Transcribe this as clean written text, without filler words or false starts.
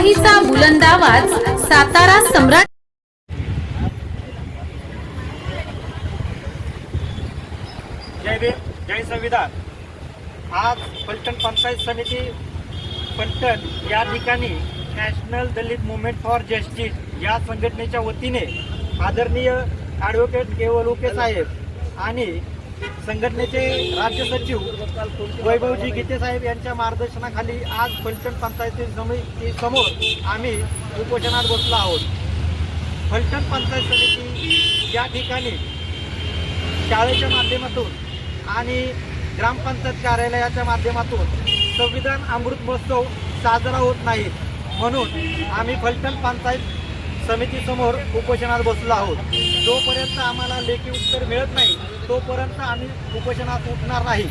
लोकशाहीचा बुलंद आवाज, सातारा सम्राट। जय भीम, जय संविधान। आज फलटण पंचायत समिती फलटण या ठिकाणी national Dalit movement for justice या संघटनेच्या वतीने आदरणीय ॲडव्होकेट केवल उके साहेब आणि संघटनेचे राज्य सचिव वैभवजी गीते साहेब यांच्या मार्गदर्शनाखाली आज फलटण पंचायत समिती समोर आम्ही उपोषणात बसलो आहोत। फलटण पंचायत समिती या ठिकाणी शाळेच्या माध्यमातून आणि ग्रामपंचायत कार्यालयाच्या माध्यमातून संविधान अमृत महोत्सव साजरा होत नाही, म्हणून आम्ही फलटण पंचायत समितीसमोर उपोषणात बसलो आहोत। जोपर्यंत आम्हाला लेखी उत्तर मिळत नाही तोपर्यंत आम्ही उपोषणात उठणार नाही।